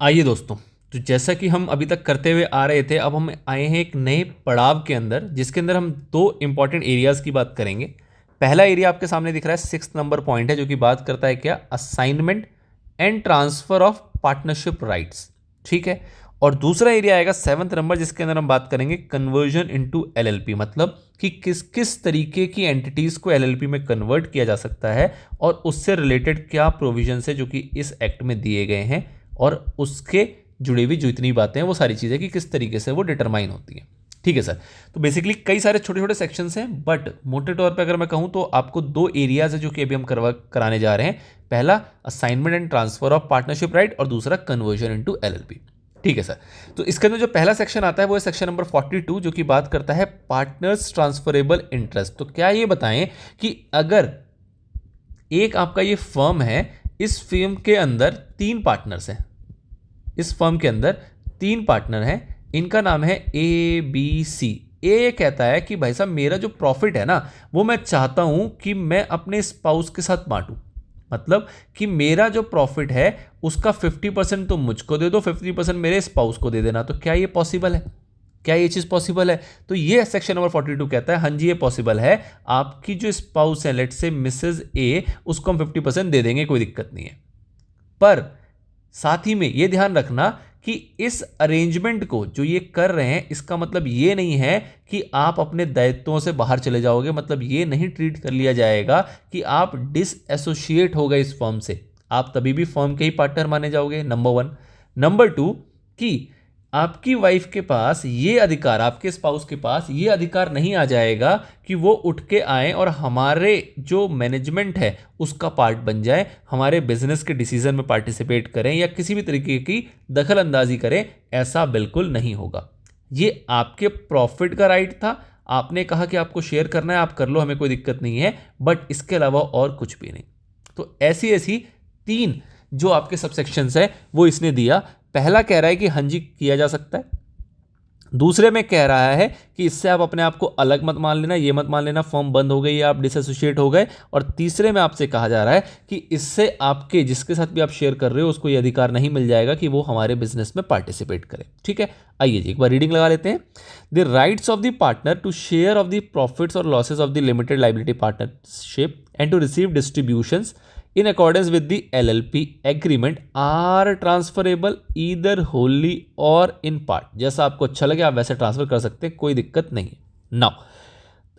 आइए दोस्तों, तो जैसा कि हम अभी तक करते हुए आ रहे थे, अब हम आए हैं एक नए पड़ाव के अंदर, जिसके अंदर हम दो इंपॉर्टेंट एरियाज की बात करेंगे। पहला एरिया आपके सामने दिख रहा है, 6 नंबर पॉइंट है, जो कि बात करता है क्या, assignment and transfer of partnership rights. ठीक है। और दूसरा एरिया आएगा 7th नंबर, जिसके अंदर हम बात करेंगे कन्वर्जन इनटू एलएलपी, मतलब कि किस किस तरीके की एंटिटीज को एलएलपी में कन्वर्ट किया जा सकता है और उससे रिलेटेड क्या प्रोविजंस है जो कि इस एक्ट में दिए गए हैं, और उसके जुड़ी हुई जो इतनी बातें हैं वो सारी चीज़ें कि किस तरीके से वो डिटरमाइन होती हैं। ठीक है सर। तो बेसिकली कई सारे छोटे छोटे सेक्शंस हैं, बट मोटे तौर पे अगर मैं कहूँ तो आपको दो एरियाज है जो कि अभी हम कराने जा रहे हैं। पहला assignment and transfer of partnership right, और दूसरा कन्वर्जन इनटू एलएलपी। ठीक है सर। तो इसके अंदर जो पहला सेक्शन आता है वो है सेक्शन नंबर 42, जो कि बात करता है पार्टनर्स ट्रांसफरेबल इंटरेस्ट। तो क्या ये बताएं कि अगर एक आपका ये फर्म है, इस फर्म के अंदर 3 पार्टनर्स हैं, इस फर्म के अंदर 3 पार्टनर हैं, इनका नाम है ए बी सी। ए कहता है कि भाई साहब मेरा जो प्रॉफिट है ना, वो मैं चाहता हूं कि मैं अपने स्पाउस के साथ बांटूं। मतलब कि मेरा जो प्रॉफिट है उसका 50% तुम मुझको दे दो, 50% मेरे स्पाउस को दे देना। तो क्या ये पॉसिबल है? क्या ये चीज़ पॉसिबल है? तो ये सेक्शन नंबर 42 कहता है हाँ जी ये पॉसिबल है। आपकी जो स्पाउस है, लेट से मिसेज ए, उसको हम 50% दे देंगे, कोई दिक्कत नहीं है। पर साथ ही में ये ध्यान रखना कि इस अरेंजमेंट को जो ये कर रहे हैं, इसका मतलब ये नहीं है कि आप अपने दायित्वों से बाहर चले जाओगे। मतलब ये नहीं ट्रीट कर लिया जाएगा कि आप डिसएसोसिएट हो गए इस फर्म से। आप तभी भी फर्म के ही पार्टनर माने जाओगे, नंबर 1। नंबर 2 कि आपकी वाइफ के पास ये अधिकार, आपके स्पाउस के पास ये अधिकार नहीं आ जाएगा कि वो उठ के आए और हमारे जो मैनेजमेंट है उसका पार्ट बन जाए, हमारे बिजनेस के डिसीजन में पार्टिसिपेट करें या किसी भी तरीके की दखल अंदाजी करें। ऐसा बिल्कुल नहीं होगा। ये आपके प्रॉफिट का राइट था, आपने कहा कि आपको शेयर करना है, आप कर लो, हमें कोई दिक्कत नहीं है, बट इसके अलावा और कुछ भी नहीं। तो ऐसी ऐसी 3 जो आपके सबसेक्शंस है वो इसने दिया। पहला कह रहा है कि हाँ जी किया जा सकता है। दूसरे में कह रहा है कि इससे आप अपने आप को अलग मत मान लेना, ये मत मान लेना फर्म बंद हो गई या आप डिसएसोसिएट हो गए। और तीसरे में आपसे कहा जा रहा है कि इससे आपके जिसके साथ भी आप शेयर कर रहे हो उसको ये अधिकार नहीं मिल जाएगा कि वो हमारे बिजनेस में पार्टिसिपेट करे। ठीक है। आइए जी एक बार रीडिंग लगा लेते हैं। The rights of the partner to share of the profits और losses of the limited liability partnership and to receive distributions in accordance with the LLP agreement are transferable either wholly or in part। जैसा आपको अच्छा लगे आप वैसे transfer कर सकते हैं, कोई दिक्कत नहीं है। Now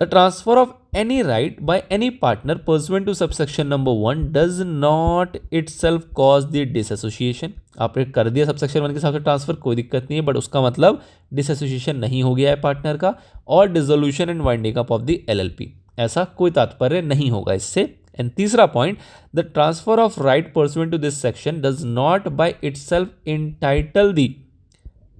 the transfer of any right by any partner pursuant to subsection number 1 does not itself cause the disassociation। आपने कर दिया सबसेक्शन 1 के हिसाब से ट्रांसफर, कोई दिक्कत नहीं है, बट उसका मतलब डिसएसोसिएशन नहीं हो गया है पार्टनर का, और dissolution and winding up of the LLP, ऐसा कोई तात्पर्य नहीं होगा इससे। एंड तीसरा point, the transfer of right pursuant to this section does not by itself entitle the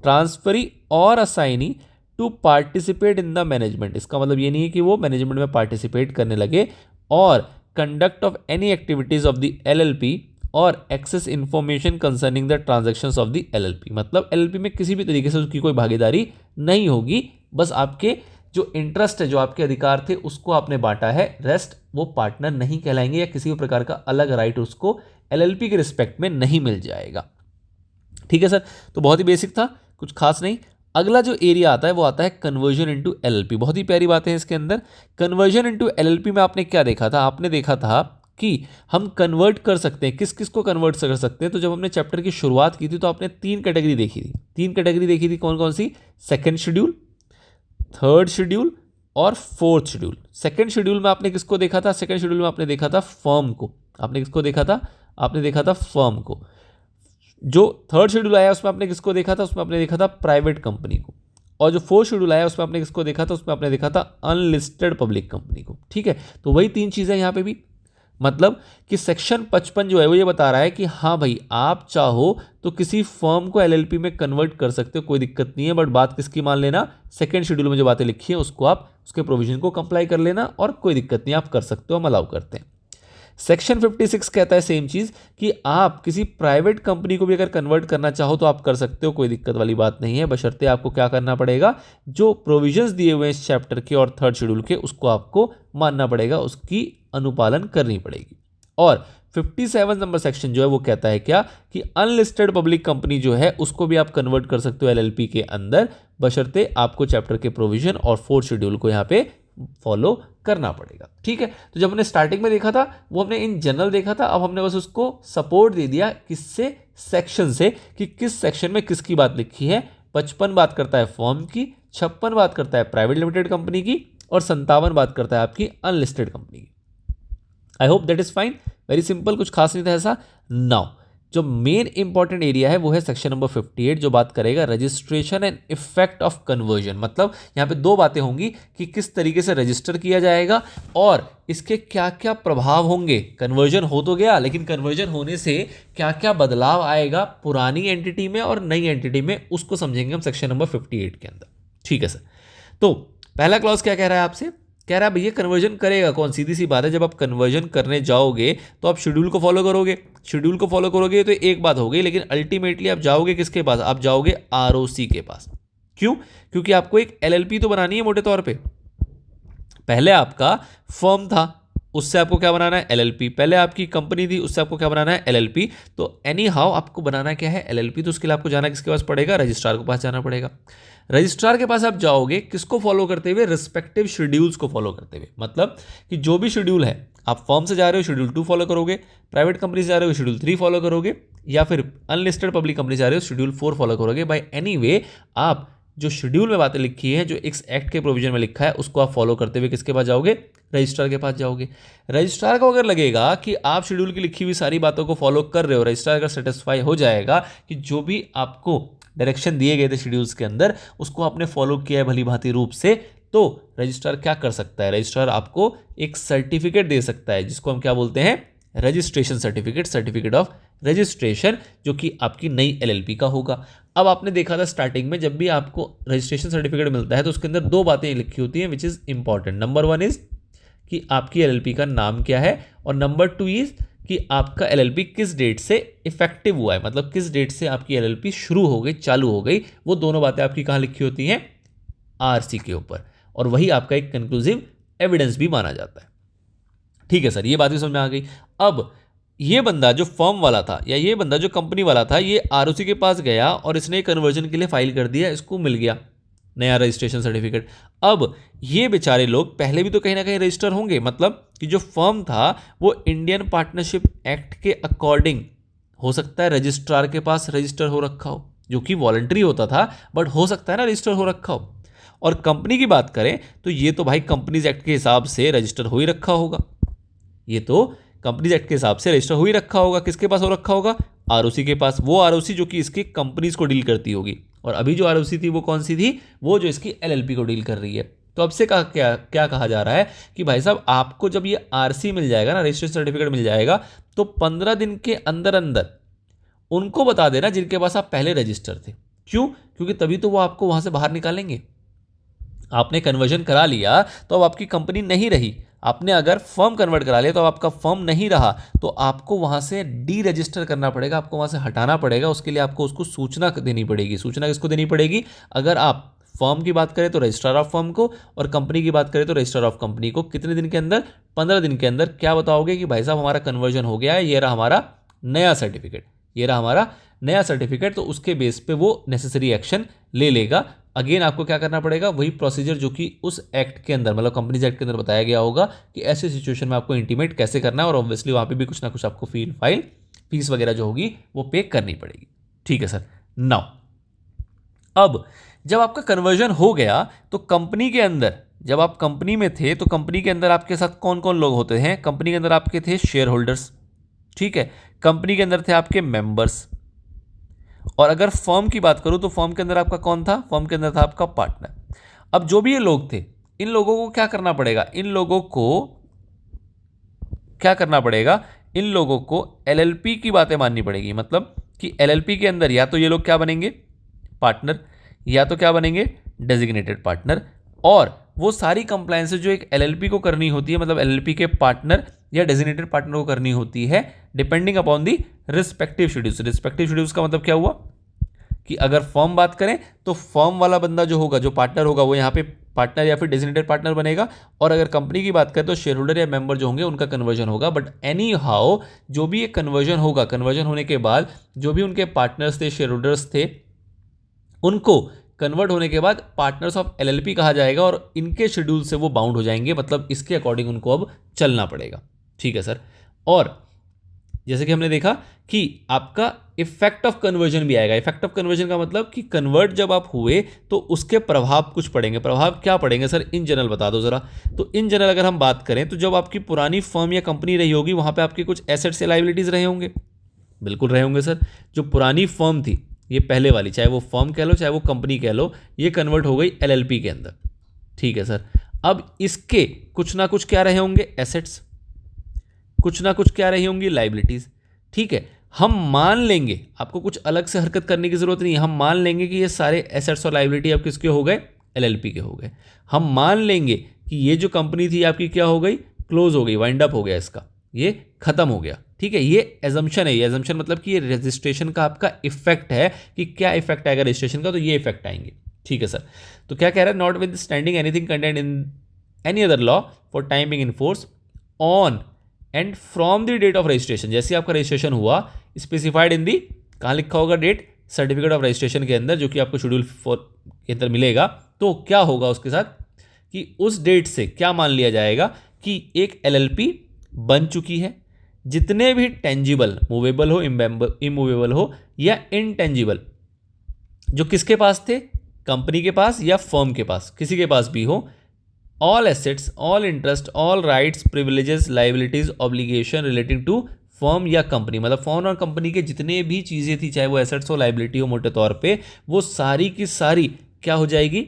transferee और assignee to participate in the management. इसका मतलब ये नहीं है कि वो मैनेजमेंट में पार्टिसिपेट करने लगे और conduct of any activities of the LLP और access information concerning the transactions of the LLP. मतलब एलएलपी में किसी भी तरीके से उसकी कोई भागीदारी नहीं होगी, बस आपके जो इंटरेस्ट है, जो आपके अधिकार थे, उसको आपने बांटा है। रेस्ट वो पार्टनर नहीं कहलाएंगे या किसी भी प्रकार का अलग राइट उसको एलएलपी के रिस्पेक्ट में नहीं मिल जाएगा। ठीक है सर। तो बहुत ही बेसिक था, कुछ खास नहीं। अगला जो एरिया आता है वो आता है कन्वर्जन इनटू एलएलपी। बहुत ही प्यारी बातें हैं इसके अंदर। कन्वर्जन इनटू एलएलपी में आपने क्या देखा था? आपने देखा था कि हम कन्वर्ट कर सकते हैं, किस किस को कन्वर्ट कर सकते हैं। तो जब हमने चैप्टर की शुरुआत की थी तो आपने 3 कैटेगरी देखी थी। 3 कैटेगरी देखी थी, कौन कौन सी? सेकेंड शेड्यूल, थर्ड शेड्यूल और फोर्थ शेड्यूल। सेकेंड शेड्यूल में आपने किसको देखा था? सेकेंड शेड्यूल में आपने देखा था फर्म को। आपने किसको देखा था? आपने देखा था फर्म को। जो थर्ड शेड्यूल आया उसमें आपने किसको देखा था? उसमें आपने देखा था प्राइवेट कंपनी को। और जो फोर्थ शेड्यूल आया उसमें आपने किसको देखा था? उसमें आपने देखा था अनलिस्टेड पब्लिक कंपनी को। ठीक है। तो वही 3 चीज़ें यहाँ पे भी, मतलब कि सेक्शन 55 जो है वो ये बता रहा है कि हाँ भाई आप चाहो तो किसी फर्म को एलएलपी में कन्वर्ट कर सकते हो, कोई दिक्कत नहीं है, बट बात किसकी मान लेना? सेकंड शेड्यूल में जो बातें लिखी है उसको आप उसके प्रोविजन को कंप्लाई कर लेना, और कोई दिक्कत नहीं, आप कर सकते हो, हम अलाउ करते हैं। सेक्शन 56 कहता है सेम चीज कि आप किसी प्राइवेट कंपनी को भी अगर कन्वर्ट करना चाहो तो आप कर सकते हो, कोई दिक्कत वाली बात नहीं है, बशर्ते आपको क्या करना पड़ेगा? जो प्रोविजंस दिए हुए हैं इस चैप्टर के और थर्ड शेड्यूल के उसको आपको मानना पड़ेगा, उसकी अनुपालन करनी पड़ेगी। और 57 नंबर सेक्शन जो है वो कहता है क्या कि अनलिस्टेड पब्लिक कंपनी जो है उसको भी आप कन्वर्ट कर सकते हो एलएलपी के अंदर, बशर्ते आपको चैप्टर के प्रोविजन और 4th शेड्यूल को यहाँ पे फॉलो करना पड़ेगा। ठीक है, तो जब हमने स्टार्टिंग में देखा था वो हमने इन जनरल देखा था, अब हमने बस उसको सपोर्ट दे दिया किससे, सेक्शन से, कि किस सेक्शन में किसकी बात लिखी है। 55 बात करता है फर्म की, 56 बात करता है प्राइवेट लिमिटेड कंपनी की, और 57 बात करता है आपकी अनलिस्टेड कंपनी की। I hope that is fine, very simple, कुछ खास नहीं था ऐसा। नाउ जो मेन इंपॉर्टेंट एरिया है वो है सेक्शन नंबर 58 जो बात करेगा registration and effect of conversion. मतलब यहाँ पे दो बातें होंगी कि किस तरीके से रजिस्टर किया जाएगा और इसके क्या क्या प्रभाव होंगे। कन्वर्जन हो तो गया, लेकिन कन्वर्जन होने से क्या क्या बदलाव आएगा पुरानी एंटिटी में और नई एंटिटी में, उसको समझेंगे हम सेक्शन नंबर 58 के अंदर। ठीक है सर, तो पहला क्लॉज क्या कह रहा है आपसे, कह रहा है भैया कन्वर्जन करेगा कौन। सीधी सी बात है, जब आप कन्वर्जन करने जाओगे तो आप शेड्यूल को फॉलो करोगे, शेड्यूल को फॉलो करोगे तो एक बात हो गई, लेकिन अल्टीमेटली आप जाओगे किसके पास, आप जाओगे आरओसी के पास। क्यों, क्योंकि आपको एक एलएलपी तो बनानी है मोटे तौर पे। पहले आपका फर्म था, उससे आपको क्या बनाना है, एलएलपी। पहले आपकी कंपनी थी, उससे आपको क्या बनाना है, एलएलपी। तो एनी हाउ आपको बनाना क्या है, एलएलपी। तो उसके लिए आपको जाना किसके पास पड़ेगा, रजिस्ट्रार के पास जाना पड़ेगा। रजिस्ट्रार के पास आप जाओगे किसको फॉलो करते हुए, रिस्पेक्टिव शेड्यूल्स को फॉलो करते हुए। मतलब कि जो भी शेड्यूल है, आप फर्म से जा रहे हो शेड्यूल 2 फॉलो करोगे, प्राइवेट कंपनी से जा रहे हो शेड्यूल 3 फॉलो करोगे, या फिर अनलिस्टेड पब्लिक कंपनी से जा रहे हो शेड्यूल 4 फॉलो करोगे। बाय एनी वे आप जो शेड्यूल में बातें लिखी है, जो इस एक्ट के प्रोविजन में लिखा है, उसको आप फॉलो करते हुए किसके पास जाओगे, रजिस्ट्रार के पास जाओगे। रजिस्ट्रार को अगर लगेगा कि आप शेड्यूल की लिखी हुई सारी बातों को फॉलो कर रहे हो, रजिस्ट्रार अगर सेटिस्फाई हो जाएगा कि जो भी आपको डायरेक्शन दिए गए थे शेड्यूल्स के अंदर उसको आपने फॉलो किया है भली भांति रूप से, तो रजिस्ट्रार क्या कर सकता है, रजिस्ट्रार आपको एक सर्टिफिकेट दे सकता है जिसको हम क्या बोलते हैं, registration certificate, certificate of registration, जो कि आपकी नई एलएलपी का होगा। अब आपने देखा था स्टार्टिंग में जब भी आपको रजिस्ट्रेशन सर्टिफिकेट मिलता है तो उसके अंदर दो बातें लिखी होती हैं which is important. Number 1 is कि आपकी एलएलपी का नाम क्या है, और नंबर 2 इज कि आपका एलएलपी किस डेट से इफेक्टिव हुआ है, मतलब किस डेट से आपकी एलएलपी शुरू हो गई, चालू हो गई। वो दोनों बातें आपकी कहाँ लिखी होती हैं, आरसी के ऊपर, और वही आपका एक कंक्लूसिव एविडेंस भी माना जाता है। ठीक है सर, ये बात भी समझ में आ गई। अब ये बंदा जो फर्म वाला था या ये बंदा जो कंपनी वाला था, ये आरओसी के पास गया और इसने कन्वर्जन के लिए फाइल कर दिया, इसको मिल गया नया रजिस्ट्रेशन सर्टिफिकेट। अब ये बेचारे लोग पहले भी तो कहीं ना कहीं रजिस्टर होंगे, मतलब कि जो फर्म था वो इंडियन पार्टनरशिप एक्ट के अकॉर्डिंग हो सकता है रजिस्ट्रार के पास रजिस्टर हो रखा हो, जो कि वॉलंटरी होता था, बट हो सकता है ना रजिस्टर हो रखा हो। और कंपनी की बात करें तो ये तो भाई कंपनीज एक्ट के हिसाब से रजिस्टर हो ही रखा होगा, ये तो कंपनीज एक्ट के हिसाब से रजिस्टर हो ही रखा होगा। किसके पास हो रखा होगा, आरओसी के पास। वो आरओसी जो कि इसकी कंपनीज को डील करती होगी, और अभी जो आरओसी थी वो कौन सी थी, वो जो इसकी एलएलपी को डील कर रही है। तो अब से क्या कहा जा रहा है कि भाई साहब आपको जब ये आरसी मिल जाएगा ना, रजिस्ट्रेशन सर्टिफिकेट मिल जाएगा, तो 15 दिन के अंदर अंदर उनको बता देना जिनके पास आप पहले रजिस्टर थे। क्यों, क्योंकि तभी तो वो आपको वहां से बाहर निकालेंगे। आपने कन्वर्जन करा लिया तो अब आपकी कंपनी नहीं रही, आपने अगर फर्म कन्वर्ट करा लिया तो अब आपका फर्म नहीं रहा, तो आपको वहां से डी रजिस्टर करना पड़ेगा, आपको वहां से हटाना पड़ेगा। उसके लिए आपको उसको सूचना देनी पड़ेगी। सूचना किसको देनी पड़ेगी, अगर आप फर्म की बात करें तो रजिस्ट्रार ऑफ फर्म को, और कंपनी की बात करें तो रजिस्ट्रार ऑफ कंपनी को। कितने दिन के अंदर, 15 दिन के अंदर क्या बताओगे कि भाई साहब हमारा कन्वर्जन हो गया है, ये रहा हमारा नया सर्टिफिकेट, ये रहा हमारा नया सर्टिफिकेट। तो उसके बेस पे वो नेसेसरी एक्शन ले लेगा। अगेन आपको क्या करना पड़ेगा, वही प्रोसीजर जो कि उस एक्ट के अंदर, मतलब कंपनीज एक्ट के अंदर बताया गया होगा कि ऐसे सिचुएशन में आपको इंटीमेट कैसे करना है, और ऑब्वियसली वहाँ पे भी कुछ ना कुछ आपको फीस वगैरह जो होगी वो पे करनी पड़ेगी। ठीक है सर। नाउ अब जब आपका कन्वर्जन हो गया तो कंपनी के अंदर, जब आप कंपनी में थे तो कंपनी के अंदर आपके साथ कौन कौन लोग होते हैं, कंपनी के अंदर आपके थे शेयर होल्डर्स, ठीक है, कंपनी के अंदर थे आपके मेंबर्स, और अगर फर्म की बात करूं तो फर्म के अंदर आपका कौन था, फर्म के अंदर था आपका पार्टनर। अब जो भी ये लोग थे, इन लोगों को क्या करना पड़ेगा, इन लोगों को क्या करना पड़ेगा, इन लोगों को एलएलपी की बातें माननी पड़ेगी। मतलब कि एलएलपी के अंदर या तो ये लोग क्या बनेंगे, पार्टनर, या तो क्या बनेंगे, डेजिग्नेटेड पार्टनर। और वो सारी कंप्लायंसेस जो एक एलएलपी को करनी होती है, मतलब एलएलपी के पार्टनर या डेजिग्नेटेड पार्टनर को करनी होती है, depending upon the respective schedules. Respective schedules का मतलब क्या हुआ कि अगर फर्म बात करें तो फर्म वाला बंदा जो होगा, जो पार्टनर होगा, वो यहाँ पे पार्टनर या फिर डेजिग्नेटेड पार्टनर बनेगा। और अगर कंपनी की बात करें तो शेयर होल्डर या मेंबर जो होंगे उनका कन्वर्जन होगा। बट एनी हाउ जो भी ये कन्वर्जन होगा, कन्वर्जन होने के बाद जो भी उनके पार्टनर्स थे, शेयर होल्डर्स थे, उनको कन्वर्ट होने के बाद पार्टनर्स ऑफ एलएलपी कहा जाएगा और इनके शेड्यूल से वो बाउंड हो जाएंगे, मतलब इसके अकॉर्डिंग उनको अब चलना पड़ेगा। ठीक है सर। और जैसे कि हमने देखा कि आपका इफेक्ट ऑफ कन्वर्जन भी आएगा। इफेक्ट ऑफ कन्वर्जन का मतलब कि कन्वर्ट जब आप हुए तो उसके प्रभाव कुछ पड़ेंगे। प्रभाव क्या पड़ेंगे सर, इन जनरल बता दो जरा। तो इन जनरल अगर हम बात करें तो जब आपकी पुरानी फर्म या कंपनी रही होगी वहां पे आपके कुछ एसेट्स या लायबिलिटीज रहे होंगे। बिल्कुल रहे होंगे सर। जो पुरानी फर्म थी, ये पहले वाली, चाहे वो फर्म कह लो चाहे वो कंपनी कह लो, ये कन्वर्ट हो गई एलएलपी के अंदर। ठीक है सर। अब इसके कुछ ना कुछ क्या रहे होंगे, एसेट्स, कुछ ना कुछ क्या रही होंगी, लाइबिलिटीज। ठीक है। हम मान लेंगे, आपको कुछ अलग से हरकत करने की जरूरत नहीं है, हम मान लेंगे कि ये सारे एसेट्स और लाइबिलिटी अब किसके हो गए, एलएलपी के हो गए। हम मान लेंगे कि ये जो कंपनी थी आपकी क्या हो गई, क्लोज हो गई, वाइंड अप हो गया, इसका ये खत्म हो गया। ठीक है। ये एजम्पशन है। ये एजम्पशन मतलब कि ये रजिस्ट्रेशन का आपका इफेक्ट है कि क्या इफेक्ट आएगा रजिस्ट्रेशन का, तो ये इफेक्ट आएंगे। ठीक है सर। तो क्या कह रहा है, notwithstanding anything content in any other law for time being in force on and from the date of registration. जैसे आपका रजिस्ट्रेशन हुआ, स्पेसिफाइड इन दी, कहाँ लिखा होगा, डेट, सर्टिफिकेट ऑफ रजिस्ट्रेशन के अंदर, जो कि आपको शेड्यूल 4 के अंदर मिलेगा। तो क्या होगा उसके साथ कि उस डेट से क्या मान लिया जाएगा कि एक एलएलपी बन चुकी है। जितने भी टेंजिबल, मूवेबल हो, इमूवेबल हो या इनटेंजिबल, जो किसके पास थे, कंपनी के पास या फर्म के पास, किसी के पास भी हो, all assets, all interest, all rights, privileges, liabilities, obligation relating to firm या कंपनी, मतलब फर्म और कंपनी के जितने भी चीज़ें थी, चाहे वो एसेट्स हो, लाइबिलिटी हो, मोटे तौर पे वो सारी की सारी क्या हो जाएगी,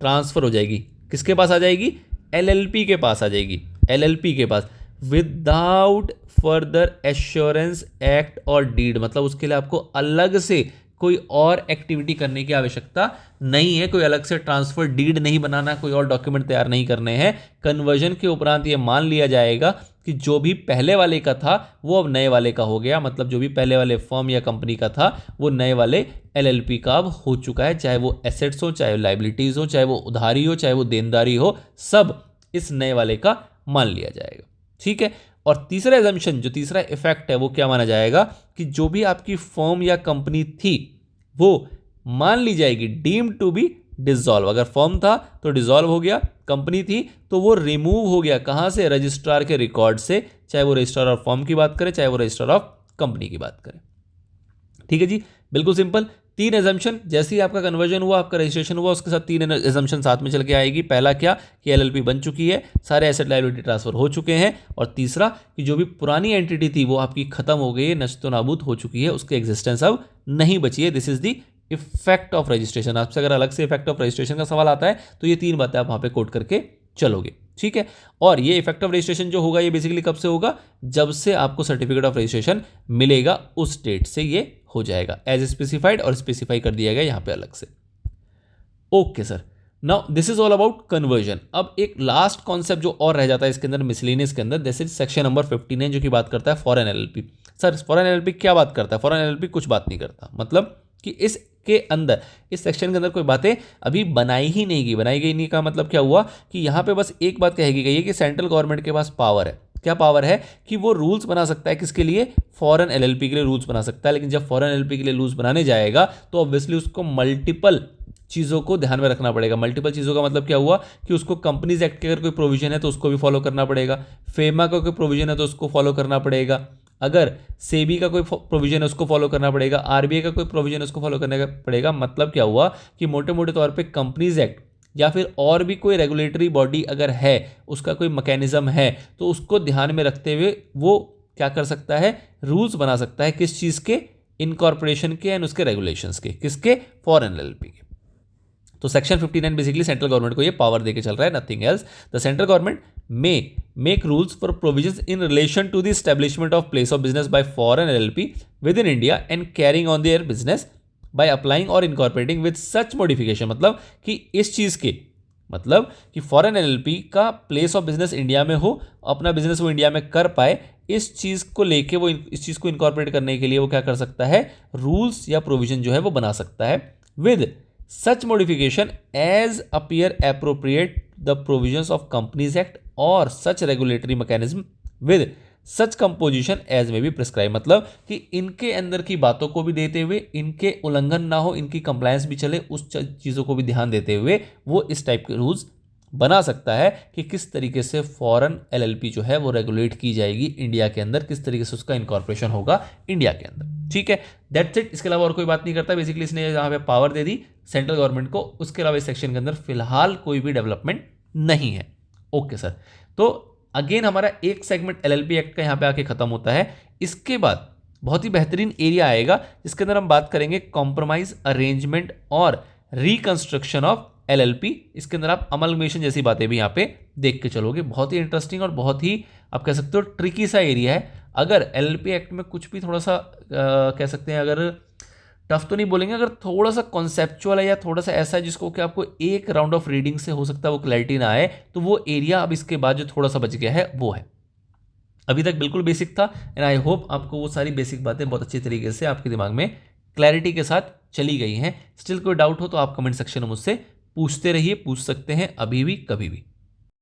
ट्रांसफर हो जाएगी। किसके पास आ जाएगी, एलएलपी के पास आ जाएगी। एलएलपी के पास विदाउट फर्दर एश्योरेंस एक्ट और डीड, मतलब उसके लिए आपको अलग से कोई और एक्टिविटी करने की आवश्यकता नहीं है, कोई अलग से ट्रांसफर डीड नहीं बनाना, कोई और डॉक्यूमेंट तैयार नहीं करने हैं। कन्वर्जन के उपरांत ये मान लिया जाएगा कि जो भी पहले वाले का था वो अब नए वाले का हो गया, मतलब जो भी पहले वाले फर्म या कंपनी का था वो नए वाले एलएलपी का अब हो चुका है। चाहे वो एसेट्स हो, चाहे लाइबिलिटीज हो, चाहे वो उधारी हो, चाहे वो देनदारी हो, सब इस नए वाले का मान लिया जाएगा। ठीक है। और तीसरा एजम्पशन, जो तीसरा इफेक्ट है, वो क्या माना जाएगा कि जो भी आपकी फर्म या कंपनी थी वो मान ली जाएगी डीम्ड टू बी डिसॉल्व। अगर फर्म था तो डिसॉल्व हो गया, कंपनी थी तो वो रिमूव हो गया, कहां से, रजिस्ट्रार के रिकॉर्ड से, चाहे वो रजिस्ट्रार ऑफ फर्म की बात करें चाहे वो रजिस्ट्रार ऑफ कंपनी की बात करें। ठीक है जी, बिल्कुल सिंपल। 3 एजम्पशन, जैसे ही आपका कन्वर्जन हुआ, आपका रजिस्ट्रेशन हुआ, उसके साथ 3 एजम्पशन साथ में चल के आएगी। पहला क्या कि एलएलपी बन चुकी है, सारे एसेट लायबिलिटी ट्रांसफर हो चुके हैं। और तीसरा कि जो भी पुरानी एंटिटी थी वो आपकी खत्म हो गई है, नष्टो नाबूद हो चुकी है, उसकी एग्जिस्टेंस अब नहीं बची है। This is the effect of registration. आपसे अगर अलग से इफेक्ट ऑफ रजिस्ट्रेशन का सवाल आता है तो ये 3 बातें आप वहां पे कोट करके चलोगे। ठीक है। और ये इफेक्ट ऑफ रजिस्ट्रेशन जो होगा ये बेसिकली कब से होगा, जब से आपको सर्टिफिकेट ऑफ रजिस्ट्रेशन मिलेगा उस डेट से ये हो जाएगा, एज स्पेसिफाइड, और स्पेसिफाई कर दिया गया यहां पे अलग से। Okay sir, now this is all about conversion. अब एक लास्ट कॉन्सेप्ट जो और रह जाता है इसके अंदर, मिसलेनियस के अंदर, दिस इज सेक्शन नंबर 59 जो कि बात करता है foreign LLP. Sir foreign LLP क्या बात करता है, फॉरेन एलएलपी कुछ बात नहीं करता, मतलब कि इसके अंदर, इस सेक्शन के अंदर कोई बातें अभी बनाई ही नहीं गई। बनाई गई नहीं का मतलब क्या हुआ कि यहाँ पे बस एक बात कही गई है कि सेंट्रल गवर्नमेंट के पास पावर है। क्या पावर है कि वो रूल्स बना सकता है, किसके लिए, फॉरेन एलएलपी के लिए रूल्स बना सकता है। लेकिन जब फॉरेन एलएलपी के लिए रूल्स बनाने जाएगा तो ऑब्वियसली उसको मल्टीपल चीज़ों को ध्यान में रखना पड़ेगा। मल्टीपल चीज़ों का मतलब क्या हुआ कि उसको कंपनीज एक्ट के अगर कोई प्रोविजन है तो उसको भी फॉलो करना पड़ेगा, फेमा का कोई प्रोविजन है तो उसको फॉलो करना पड़ेगा, अगर सेबी का कोई प्रोविजन है उसको फॉलो करना पड़ेगा, आरबीआई का कोई प्रोविजन है उसको फॉलो करना पड़ेगा। मतलब क्या हुआ कि मोटे मोटे तौर पे कंपनीज एक्ट या फिर और भी कोई रेगुलेटरी बॉडी अगर है, उसका कोई मैकेनिज्म है, तो उसको ध्यान में रखते हुए वो क्या कर सकता है, रूल्स बना सकता है। किस चीज़ के, इनकॉर्पोरेशन के एंड उसके रेगुलेशंस के, किसके, फॉरेन एलएलपी के। तो सेक्शन 59 बेसिकली सेंट्रल गवर्नमेंट को ये पावर देके चल रहा है, nothing else. The central government may make rules for provisions in relation to the establishment of place of business by foreign LLP within India and carrying on their business by applying और incorporating with such modification. मतलब कि इस चीज़ के, मतलब कि foreign LLP का place of business India में हो, अपना बिजनेस वो इंडिया में कर पाए, इस चीज़ को लेके वो इस चीज़ को इनकॉर्पोरेट करने के लिए वो क्या कर सकता है, रूल्स या प्रोविजन जो है वो बना सकता है with such modification as appear appropriate the provisions of companies act और such regulatory mechanism with such composition as में भी प्रिस्क्राइब। मतलब कि इनके अंदर की बातों को भी देते हुए, इनके उल्लंघन ना हो, इनकी कंप्लायंस भी चले, उस चीज़ों को भी ध्यान देते हुए वो इस टाइप के रूल्स बना सकता है कि किस तरीके से फॉरेन एलएलपी जो है वो रेगुलेट की जाएगी इंडिया के अंदर, किस तरीके से उसका इनकॉर्पोरेशन होगा इंडिया के अंदर। ठीक है, दैट्स इट। इसके अलावा और कोई बात नहीं करता। बेसिकली इसने यहाँ पे power they the central government को, उसके अलावा इस सेक्शन के अंदर फिलहाल कोई भी डेवलपमेंट नहीं है। ओके सर, तो अगेन हमारा एक सेगमेंट एलएलपी एक्ट का यहाँ पे आके खत्म होता है। इसके बाद बहुत ही बेहतरीन एरिया आएगा जिसके अंदर हम बात करेंगे कॉम्प्रोमाइज अरेंजमेंट और रिकंस्ट्रक्शन ऑफ एलएलपी। इसके अंदर आप अमलगमेशन जैसी बातें भी यहाँ पे देख के चलोगे। बहुत ही इंटरेस्टिंग और बहुत ही आप कह सकते हो ट्रिकी सा एरिया है। अगर एलएलपी एक्ट में कुछ भी थोड़ा सा कह सकते हैं, अगर टफ तो नहीं बोलेंगे, अगर थोड़ा सा कॉन्सेप्चुअल है या थोड़ा सा ऐसा है जिसको कि आपको एक राउंड ऑफ रीडिंग से हो सकता है वो क्लैरिटी ना आए, तो वो एरिया अब इसके बाद जो थोड़ा सा बच गया है वो है। अभी तक बिल्कुल बेसिक था एंड आई होप आपको वो सारी बेसिक बातें बहुत अच्छी तरीके से आपके दिमाग में क्लैरिटी के साथ चली गई हैं। स्टिल कोई डाउट हो तो आप कमेंट सेक्शन में मुझसे पूछते रहिए, पूछ सकते हैं अभी भी कभी भी।